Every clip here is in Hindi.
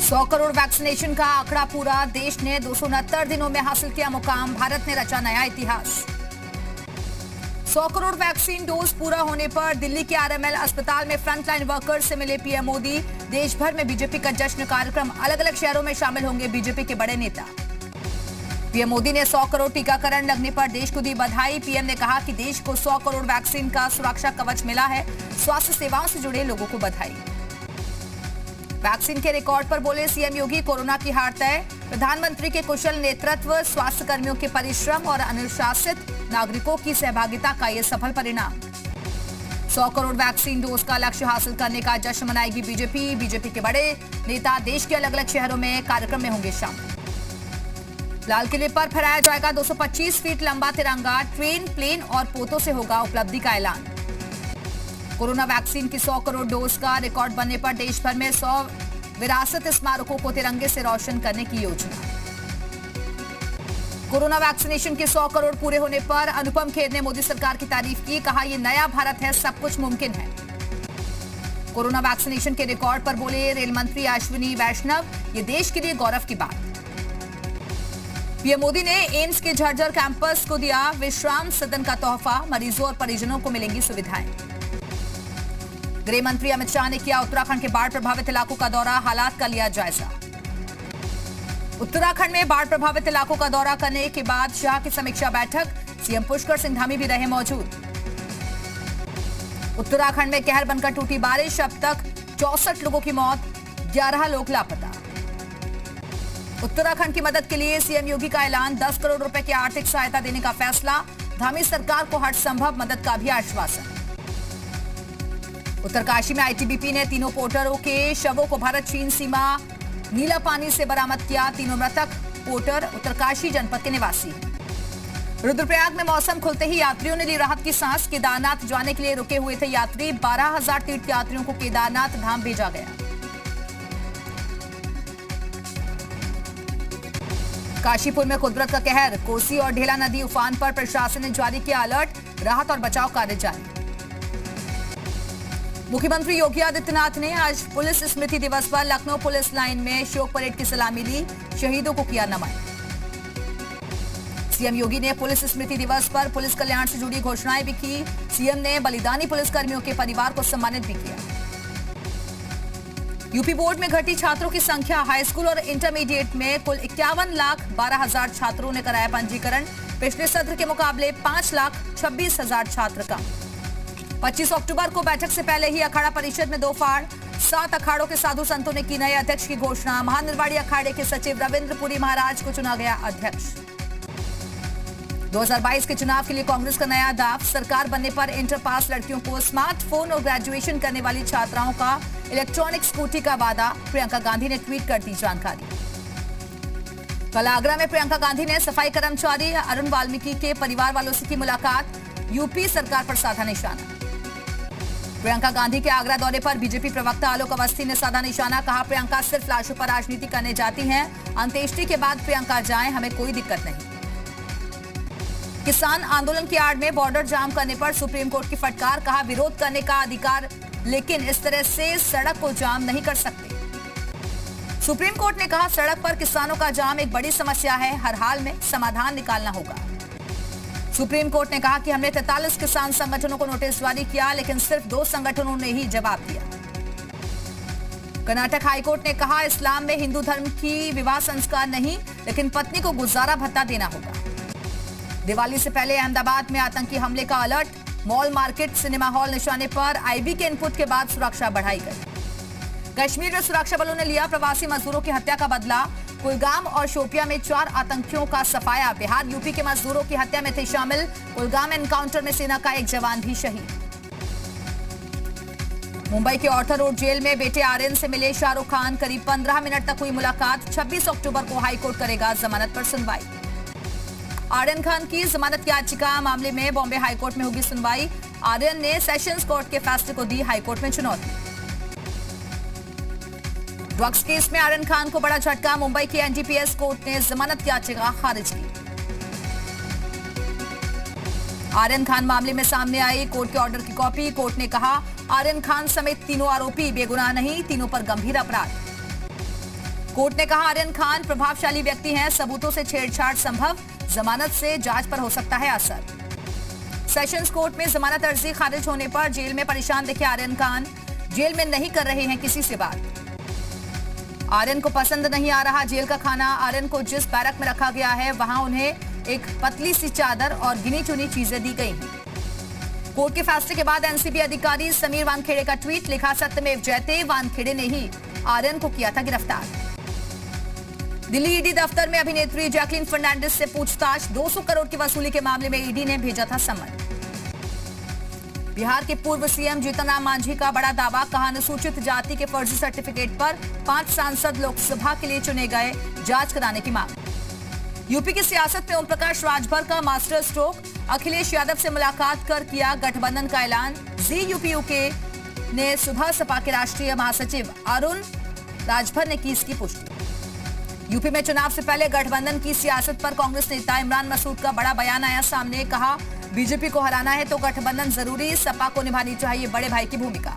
100 करोड़ वैक्सीनेशन का आंकड़ा पूरा, देश ने 269 दिनों में हासिल किया मुकाम, भारत ने रचा नया इतिहास। 100 करोड़ वैक्सीन डोज पूरा होने पर दिल्ली के आरएमएल अस्पताल में फ्रंटलाइन वर्कर्स से मिले पीएम मोदी। देश भर में बीजेपी का जश्न कार्यक्रम, अलग अलग शहरों में शामिल होंगे बीजेपी के बड़े नेता। पीएम मोदी ने 100 करोड़ टीकाकरण लगने पर देश को दी बधाई। पीएम ने कहा कि देश को 100 करोड़ वैक्सीन का सुरक्षा कवच मिला है, स्वास्थ्य सेवाओं से जुड़े लोगों को बधाई। वैक्सीन के रिकॉर्ड पर बोले सीएम योगी, कोरोना की हार तय। प्रधानमंत्री के कुशल नेतृत्व, स्वास्थ्य कर्मियों के परिश्रम और अनुशासित नागरिकों की सहभागिता का ये सफल परिणाम। 100 करोड़ वैक्सीन डोज का लक्ष्य हासिल करने का जश्न मनाएगी बीजेपी। बीजेपी के बड़े नेता देश के अलग अलग शहरों में कार्यक्रम में होंगे शामिल। लाल किले पर फहराया जाएगा 225 फीट लंबा तिरंगा, ट्रेन, प्लेन और पोतों से होगा उपलब्धि का ऐलान। कोरोना वैक्सीन की 100 करोड़ डोज का रिकॉर्ड बनने पर देश भर में 100 विरासत स्मारकों को तिरंगे से रोशन करने की योजना। कोरोना वैक्सीनेशन के 100 करोड़ पूरे होने पर अनुपम खेर ने मोदी सरकार की तारीफ की, कहा ये नया भारत है, सब कुछ मुमकिन है। कोरोना वैक्सीनेशन के रिकॉर्ड पर बोले रेल मंत्री अश्विनी वैष्णव, ये देश के लिए गौरव की बात। पीएम मोदी ने एम्स के झज्जर कैंपस को दिया विश्राम सदन का तोहफा, मरीजों और परिजनों को मिलेंगी सुविधाएं। गृह मंत्री अमित शाह ने किया उत्तराखंड के बाढ़ प्रभावित इलाकों का दौरा, हालात का लिया जायजा। उत्तराखंड में बाढ़ प्रभावित इलाकों का दौरा करने के बाद शाह की समीक्षा बैठक, सीएम पुष्कर सिंह धामी भी रहे मौजूद। उत्तराखंड में कहर बनकर टूटी बारिश, अब तक 64 लोगों की मौत, 11 लोग लापता। उत्तराखंड की मदद के लिए सीएम योगी का ऐलान, 10 करोड़ रुपए की आर्थिक सहायता देने का फैसला, धामी सरकार को हर संभव मदद का भी आश्वासन। उत्तरकाशी में आईटीबीपी ने तीनों पोर्टरों के शवों को भारत चीन सीमा नीला पानी से बरामद किया। तीनों मृतक पोर्टर उत्तरकाशी जनपद के निवासी हैं। रुद्रप्रयाग में मौसम खुलते ही यात्रियों ने ली राहत की सांस, केदारनाथ जाने के लिए रुके हुए थे यात्री, 12,000 तीर्थयात्रियों को केदारनाथ धाम भेजा गया। काशीपुर में कुदरत का कहर, कोसी और ढेला नदी उफान पर प्रशासन ने जारी किया अलर्ट, राहत और बचाव कार्य जारी। मुख्यमंत्री योगी आदित्यनाथ ने आज पुलिस स्मृति दिवस पर लखनऊ पुलिस लाइन में शोक परेड की सलामी ली, शहीदों को किया नमन। सीएम योगी ने पुलिस स्मृति दिवस पर पुलिस कल्याण से जुड़ी घोषणाएं भी की। सीएम ने बलिदानी पुलिसकर्मियों के परिवार को सम्मानित भी किया। यूपी बोर्ड में घटी छात्रों की संख्या, हाई स्कूल और इंटरमीडिएट में कुल 51,12,000 छात्रों ने कराया पंजीकरण, पिछले सत्र के मुकाबले 5,26,000 छात्र कम। 25 अक्टूबर को बैठक से पहले ही अखाड़ा परिषद में 2 फाड़, 7 अखाड़ों के साधु संतों ने की नए अध्यक्ष की घोषणा। महानिर्वाणी अखाड़े के सचिव रविंद्रपुरी महाराज को चुना गया अध्यक्ष। 2022 के चुनाव के लिए कांग्रेस का नया दाव, सरकार बनने पर इंटर पास लड़कियों को स्मार्टफोन और ग्रेजुएशन करने वाली छात्राओं का इलेक्ट्रॉनिक स्कूटी का वादा, प्रियंका गांधी ने ट्वीट कर दी जानकारी। कल आगरा में प्रियंका गांधी ने सफाई कर्मचारी अरुण वाल्मीकि के परिवार वालों से की मुलाकात, यूपी सरकार पर साधा निशाना। प्रियंका गांधी के आगरा दौरे पर बीजेपी प्रवक्ता आलोक अवस्थी ने साधा निशाना, कहा प्रियंका सिर्फ लाशों पर राजनीति करने जाती हैं, अंत्येष्टि के बाद प्रियंका जाएं, हमें कोई दिक्कत नहीं। किसान आंदोलन की आड़ में बॉर्डर जाम करने पर सुप्रीम कोर्ट की फटकार, कहा विरोध करने का अधिकार, लेकिन इस तरह से सड़क को जाम नहीं कर सकते। सुप्रीम कोर्ट ने कहा सड़क पर किसानों का जाम एक बड़ी समस्या है, हर हाल में समाधान निकालना होगा। सुप्रीम कोर्ट ने कहा कि हमने 43 किसान संगठनों को नोटिस जारी किया, लेकिन सिर्फ 2 संगठनों ने ही जवाब दिया। कर्नाटक हाईकोर्ट ने कहा इस्लाम में हिंदू धर्म की विवाह संस्कार नहीं, लेकिन पत्नी को गुजारा भत्ता देना होगा। दिवाली से पहले अहमदाबाद में आतंकी हमले का alert, mall, market, cinema hall निशाने पर, आईबी के इनपुट के बाद सुरक्षा बढ़ाई गई। कश्मीर में सुरक्षा बलों ने लिया प्रवासी मजदूरों की हत्या का बदला, कुलगाम और शोपिया में 4 आतंकियों का सफाया, बिहार यूपी के मजदूरों की हत्या में थे शामिल, कुलगाम एनकाउंटर में सेना का एक जवान भी शहीद। मुंबई के ऑर्थर रोड जेल में बेटे आर्यन से मिले शाहरुख खान, करीब 15 मिनट तक हुई मुलाकात, 26 अक्टूबर को हाईकोर्ट करेगा जमानत पर सुनवाई। आर्यन खान की जमानत याचिका मामले में बॉम्बे हाईकोर्ट में होगी सुनवाई, आर्यन ने सेशंस कोर्ट के फैसले को दी हाईकोर्ट में चुनौती। ड्रग्स केस में आर्यन खान को बड़ा झटका, मुंबई की एनडीपीएस कोर्ट ने जमानत याचिका खारिज की। आर्यन खान मामले में सामने आई कोर्ट के ऑर्डर की कॉपी, कोर्ट ने कहा आर्यन खान समेत तीनों आरोपी बेगुनाह नहीं, तीनों पर गंभीर अपराध। कोर्ट ने कहा आर्यन खान प्रभावशाली व्यक्ति हैं, सबूतों से छेड़छाड़ संभव, जमानत से जांच पर हो सकता है असर। सेशंस कोर्ट में जमानत अर्जी खारिज होने पर जेल में परेशान दिखे आर्यन खान, जेल में नहीं कर रहे हैं किसी से बात। आर्यन को पसंद नहीं आ रहा जेल का खाना। आर्यन को जिस बैरक में रखा गया है वहां उन्हें एक पतली सी चादर और गिनी चुनी चीजें दी गई हैं। कोर्ट के फैसले के बाद एनसीबी अधिकारी समीर वानखेड़े का ट्वीट लिखा, सत्यमेव जयते, वानखेड़े ने ही आर्यन को किया था गिरफ्तार। दिल्ली ईडी दफ्तर में अभिनेत्री जैकलीन फर्नांडिस से पूछताछ, 200 करोड़ की वसूली के मामले में ईडी ने भेजा था समन। बिहार के पूर्व सीएम जीतनराम मांझी का बड़ा दावा, कहा अनुसूचित जाति के फर्जी सर्टिफिकेट पर 5 सांसद लोकसभा के लिए चुने गए, जांच कराने की मांग। यूपी की सियासत में ओम प्रकाश राजभर का मास्टर स्ट्रोक, अखिलेश यादव से मुलाकात कर किया गठबंधन का ऐलान। जी यूपीयूके ने सुबह सपा के राष्ट्रीय महासचिव अरुण राजभर ने की इसकी पुष्टि। यूपी में चुनाव से पहले गठबंधन की सियासत पर कांग्रेस नेता इमरान मसूद का बड़ा बयान आया सामने, कहा बीजेपी को हराना है तो गठबंधन जरूरी, सपा को निभानी चाहिए बड़े भाई की भूमिका।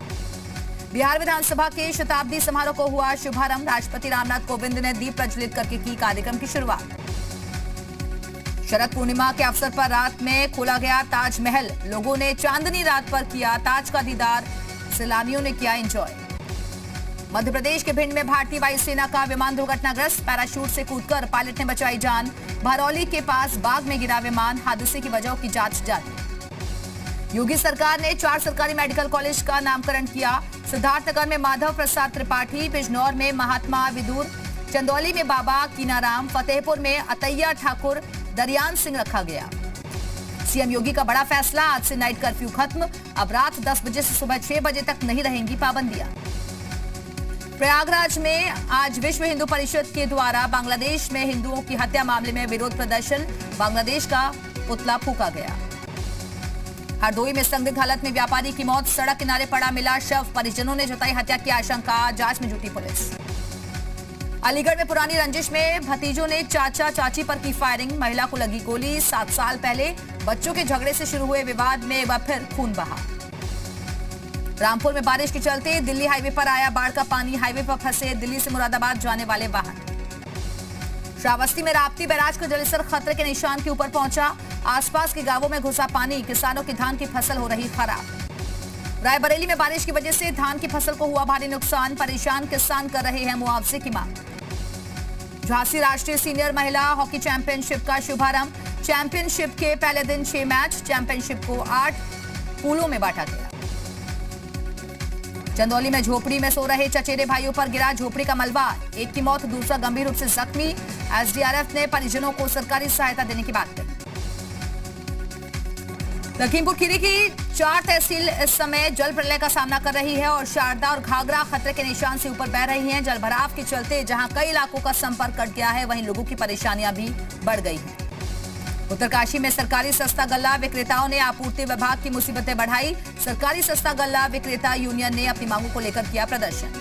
बिहार विधानसभा के शताब्दी समारोह को हुआ शुभारंभ, राष्ट्रपति रामनाथ कोविंद ने दीप प्रज्वलित करके की कार्यक्रम की शुरुआत। शरद पूर्णिमा के अवसर पर रात में खोला गया ताजमहल, लोगों ने चांदनी रात पर किया ताज का दीदार, सैलानियों ने किया एंजॉय। मध्य प्रदेश के भिंड में भारतीय वायुसेना का विमान दुर्घटनाग्रस्त, पैराशूट से कूदकर पायलट ने बचाई जान। भरौली के पास बाग में गिरा विमान, हादसे की वजहों की जांच जारी। योगी सरकार ने 4 सरकारी मेडिकल कॉलेज का नामकरण किया, सिद्धार्थनगर में माधव प्रसाद त्रिपाठी, बिजनौर में महात्मा विदुर, चंदौली में बाबा कीनाराम, फतेहपुर में अतैया ठाकुर, दरियान सिंह रखा गया। सीएम योगी का बड़ा फैसला, आज से नाइट कर्फ्यू खत्म, अब रात 10 बजे से सुबह 6 बजे तक नहीं रहेंगी पाबंदियां। प्रयागराज में आज विश्व हिंदू परिषद के द्वारा बांग्लादेश में हिंदुओं की हत्या मामले में विरोध प्रदर्शन, बांग्लादेश का पुतला फूंका गया। हरदोई में संदिग्ध हालत में व्यापारी की मौत, सड़क किनारे पड़ा मिला शव, परिजनों ने जताई हत्या की आशंका, जांच में जुटी पुलिस। अलीगढ़ में पुरानी रंजिश में भतीजों ने चाचा चाची पर की फायरिंग, महिला को लगी गोली। 7 साल पहले बच्चों के झगड़े से शुरू हुए विवाद में एक बार फिर खून बहा। रामपुर में बारिश के चलते दिल्ली हाईवे पर आया बाढ़ का पानी, हाईवे पर फंसे दिल्ली से मुरादाबाद जाने वाले वाहन। श्रावस्ती में राप्ती बैराज का जलस्तर खतरे के निशान के ऊपर पहुंचा, आसपास के गांवों में घुसा पानी, किसानों की धान की फसल हो रही खराब। रायबरेली में बारिश की वजह से धान की फसल को हुआ भारी नुकसान, परेशान किसान कर रहे हैं मुआवजे की मांग। झांसी राष्ट्रीय सीनियर महिला हॉकी चैंपियनशिप का शुभारंभ, चैंपियनशिप के पहले दिन 6 मैच, चैंपियनशिप को 8 पूलों में बांटा गया। चंदौली में झोपड़ी में सो रहे चचेरे भाइयों पर गिरा झोपड़ी का मलबा, एक की मौत, दूसरा गंभीर रूप से जख्मी। एसडीआरएफ ने परिजनों को सरकारी सहायता देने की बात कही। लखीमपुर खीरी की 4 तहसील इस समय जल प्रलय का सामना कर रही है और शारदा और घाघरा खतरे के निशान से ऊपर बह रही हैं। जलभराव के चलते जहां कई इलाकों का संपर्क कट गया है, वहीं लोगों की परेशानियां भी बढ़ गई हैं। उत्तरकाशी में सरकारी सस्ता गल्ला विक्रेताओं ने आपूर्ति विभाग की मुसीबतें बढ़ाई, सरकारी सस्ता गल्ला विक्रेता यूनियन ने अपनी मांगों को लेकर किया प्रदर्शन।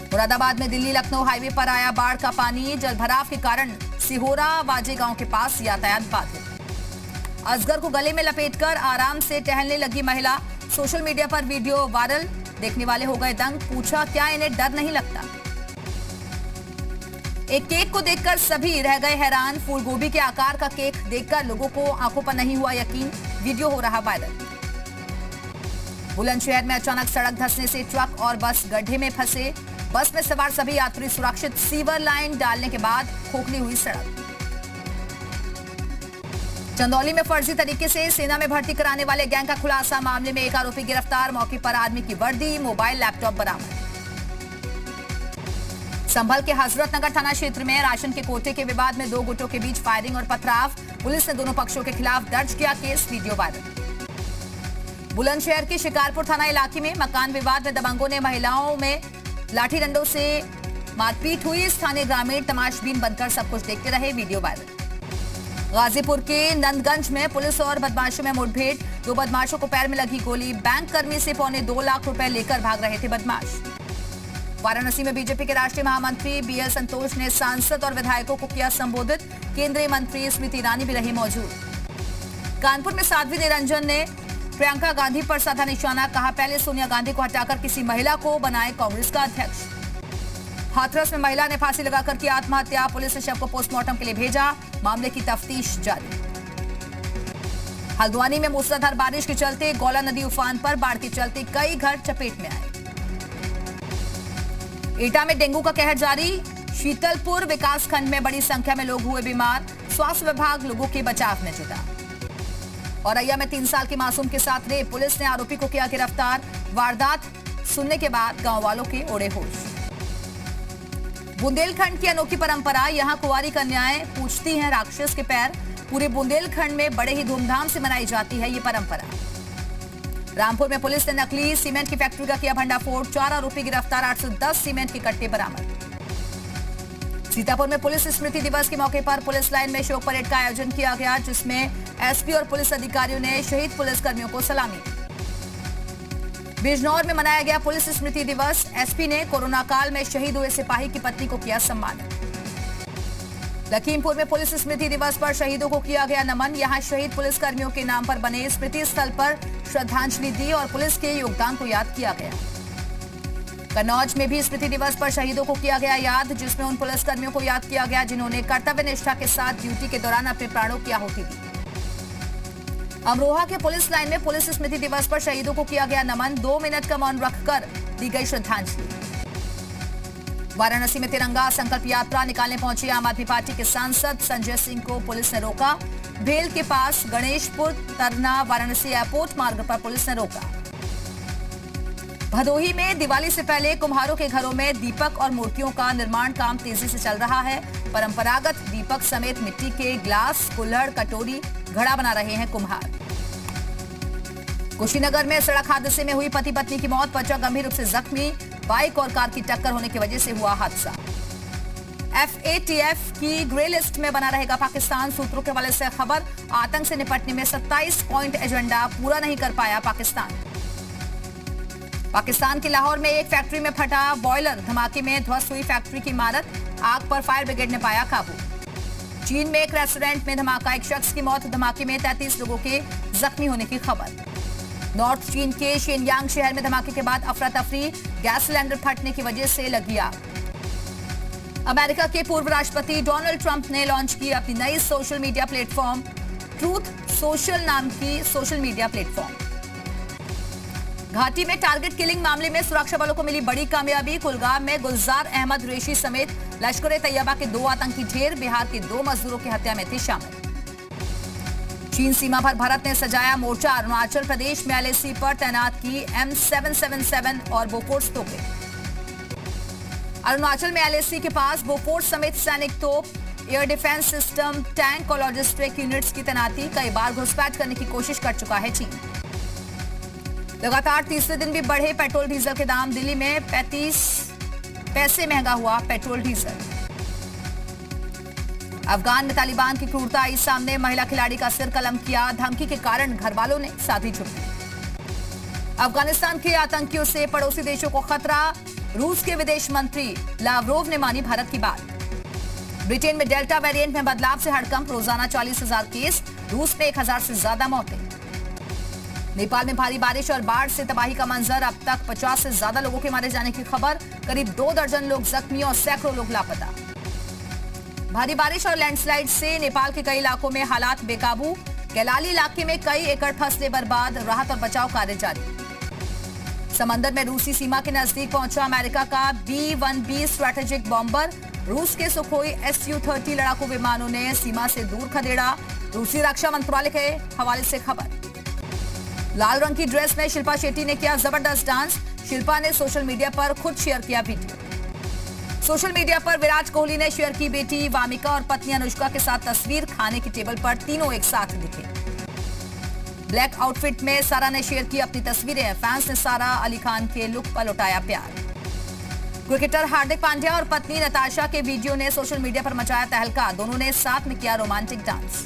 मुरादाबाद में दिल्ली लखनऊ हाईवे पर आया बाढ़ का पानी, जलभराव के कारण सिहोरा वाजे गांव के पास यातायात बाधित। असगर को गले में लपेटकर आराम से टहलने लगी महिला, सोशल मीडिया पर वीडियो वायरल, देखने वाले हो गए दंग, पूछा क्या इन्हें डर नहीं लगता। एक केक को देखकर सभी रह गए हैरान, फूल गोभी के आकार का केक देखकर लोगों को आंखों पर नहीं हुआ यकीन, वीडियो हो रहा वायरल। बुलंदशहर में अचानक सड़क धंसने से ट्रक और बस गड्ढे में फंसे, बस में सवार सभी यात्री सुरक्षित, सीवर लाइन डालने के बाद खोखली हुई सड़क। चंदौली में फर्जी तरीके से सेना में भर्ती कराने वाले गैंग का खुलासा, मामले में एक आरोपी गिरफ्तार, मौके पर आदमी की वर्दी, मोबाइल, लैपटॉप बरामद। संभल के हजरतनगर थाना क्षेत्र में राशन के कोटे के विवाद में 2 गुटों के बीच फायरिंग और पथराव, पुलिस ने दोनों पक्षों के खिलाफ दर्ज किया केस, वीडियो वायरल। बुलंदशहर के शिकारपुर थाना इलाके में मकान विवाद में दबंगों ने महिलाओं में लाठी डंडों से मारपीट हुई, स्थानीय ग्रामीण तमाशबीन बनकर सब कुछ देखते रहे, वीडियो वायरल। गाजीपुर के नंदगंज में पुलिस और बदमाशों में मुठभेड़, 2 बदमाशों को पैर में लगी गोली, बैंक कर्मी से 2.25 लाख रुपए लेकर भाग रहे थे बदमाश। वाराणसी में बीजेपी के राष्ट्रीय महामंत्री बीएल संतोष ने सांसद और विधायकों को किया संबोधित, केंद्रीय मंत्री स्मृति ईरानी भी रही मौजूद। कानपुर में साध्वी निरंजन ने प्रियंका गांधी पर साधा निशाना, कहा पहले सोनिया गांधी को हटाकर किसी महिला को बनाए कांग्रेस का अध्यक्ष। हाथरस में महिला ने फांसी लगाकर की आत्महत्या, पुलिस ने शव को पोस्टमार्टम के लिए भेजा, मामले की तफ्तीश जारी। हल्द्वानी में मूसलाधार बारिश के चलते गौला नदी उफान पर, बाढ़ के चलते कई घर चपेट में आए। एटा में डेंगू का कहर जारी, शीतलपुर विकासखंड में बड़ी संख्या में लोग हुए बीमार, स्वास्थ्य विभाग लोगों के बचाव में जुटा। औरैया में 3 साल की मासूम के साथ रेप, पुलिस ने आरोपी को किया गिरफ्तार, वारदात सुनने के बाद गांव वालों के उड़े होश। बुंदेलखंड की अनोखी परंपरा, यहां कुंवारी कन्याएं पूछती हैं राक्षस के पैर, पूरे बुंदेलखंड में बड़े ही धूमधाम से मनाई जाती है ये परंपरा। रामपुर में पुलिस ने नकली सीमेंट की फैक्ट्री का किया भंडाफोड़, 4 आरोपी गिरफ्तार, 810 सीमेंट के कट्टे बरामद। सीतापुर में पुलिस स्मृति दिवस के मौके पर पुलिस लाइन में शोक परेड का आयोजन किया गया, जिसमें एसपी और पुलिस अधिकारियों ने शहीद पुलिसकर्मियों को सलामी दी। बिजनौर में मनाया गया पुलिस स्मृति दिवस, एसपी ने कोरोना काल में शहीद हुए सिपाही की पत्नी को किया सम्मानित। लखीमपुर में पुलिस स्मृति दिवस पर शहीदों को किया गया नमन, यहां शहीद पुलिसकर्मियों के नाम पर बने स्मृति स्थल पर श्रद्धांजलि दी और पुलिस के योगदान को याद किया गया। कन्नौज में भी स्मृति दिवस पर शहीदों को किया गया याद, जिसमें उन पुलिसकर्मियों को याद किया गया जिन्होंने कर्तव्य निष्ठा के साथ ड्यूटी के दौरान अपने प्राणों की आहुति दी। अमरोहा के पुलिस लाइन में पुलिस स्मृति दिवस पर शहीदों को किया गया नमन, 2 मिनट का मौन रखकर दी गई श्रद्धांजलि। वाराणसी में तिरंगा संकल्प यात्रा निकालने पहुंचे आम आदमी पार्टी के सांसद संजय सिंह को पुलिस ने रोका, भेल के पास गणेशपुर तरना वाराणसी एयरपोर्ट मार्ग पर पुलिस ने रोका। भदोही में दिवाली से पहले कुम्हारों के घरों में दीपक और मूर्तियों का निर्माण काम तेजी से चल रहा है। परंपरागत दीपक समेत मिट्टी के ग्लास, कुल्हड़, कटोरी, घड़ा बना रहे हैं कुम्हार। कुशीनगर में सड़क हादसे में हुई पति पत्नी की मौत, बच्चा गंभीर रूप से जख्मी, बाइक और कार की टक्कर होने की वजह से हुआ हादसा। FATF की ग्रे लिस्ट में बना रहेगा पाकिस्तान, सूत्रों के हवाले से खबर। आतंक से निपटने में 27 पॉइंट एजेंडा पूरा नहीं कर पाया पाकिस्तान। पाकिस्तान के लाहौर में एक फैक्ट्री में फटा बॉयलर, धमाके में ध्वस्त हुई फैक्ट्री की इमारत, आग पर फायर ब्रिगेड ने पाया काबू। चीन में एक रेस्टोरेंट में धमाका, एक शख्स की मौत, धमाके में 33 लोगों के जख्मी होने की खबर। नॉर्थ चीन के शेनयांग शहर में धमाके के बाद अफरा तफरी, गैस सिलेंडर फटने की वजह से लगी आग। अमेरिका के पूर्व राष्ट्रपति डोनाल्ड ट्रंप ने लॉन्च की अपनी नई social media platform truth social नाम की सोशल मीडिया प्लेटफॉर्म। घाटी में टारगेट किलिंग मामले में सुरक्षा बलों को मिली बड़ी कामयाबी, कुलगाम में गुलजार अहमद कुरैशी समेत लश्कर ए तैयबा के 2 आतंकी ढेर बिहार के 2 मजदूरों की हत्या में थे शामिल। चीन सीमा पर भारत ने सजाया मोर्चा, अरुणाचल प्रदेश में LAC पर तैनात की M777 और बोफोर्स तोपें। अरुणाचल में LAC के पास बोफोर्स समेत सैनिक तोप, एयर डिफेंस सिस्टम, टैंक और लॉजिस्टिक यूनिट्स की तैनाती, कई बार घुसपैठ करने की कोशिश कर चुका है चीन। लगातार तीसरे दिन भी बढ़े पेट्रोल डीजल के दाम, दिल्ली में 35 पैसे महंगा हुआ पेट्रोल डीजल। अफगान में तालिबान की क्रूरता आई सामने, महिला खिलाड़ी का सिर कलम किया, धमकी के कारण घर वालों ने साधी चुप्पी। अफगानिस्तान के आतंकियों से पड़ोसी देशों को खतरा, रूस के विदेश मंत्री लावरोव ने मानी भारत की बात। ब्रिटेन में डेल्टा वेरिएंट में बदलाव से हड़कंप, रोजाना 40,000 केस, रूस में 1,000 से ज्यादा मौतें। नेपाल में भारी बारिश और बाढ़ से तबाही का मंजर, अब तक 50 से ज्यादा लोगों के मारे जाने की खबर, करीब 2 दर्जन लोग जख्मी और सैकड़ों लोग लापता। भारी बारिश और लैंडस्लाइड से नेपाल के कई इलाकों में हालात बेकाबू, कैलाली इलाके में कई एकड़ फसलें बर्बाद, राहत और बचाव कार्य जारी। समंदर में रूसी सीमा के नजदीक पहुंचा अमेरिका का B-1B स्ट्रैटेजिक बॉम्बर, रूस के सुखोई Su-30 लड़ाकू विमानों ने सीमा से दूर खदेड़ा, रूसी रक्षा मंत्रालय के हवाले से खबर। लाल रंग की ड्रेस में शिल्पा शेट्टी ने किया जबरदस्त डांस, शिल्पा ने सोशल मीडिया पर खुद शेयर किया वीडियो। सोशल मीडिया पर विराट कोहली ने शेयर की बेटी वामिका और पत्नी अनुष्का के साथ तस्वीर, खाने की टेबल पर तीनों एक साथ दिखे। ब्लैक आउटफिट में सारा ने शेयर की अपनी तस्वीरें, फैंस ने सारा अली खान के लुक पर लौटाया प्यार। क्रिकेटर हार्दिक पांड्या और पत्नी नताशा के वीडियो ने सोशल मीडिया पर मचाया तहलका, दोनों ने साथ में किया रोमांटिक डांस।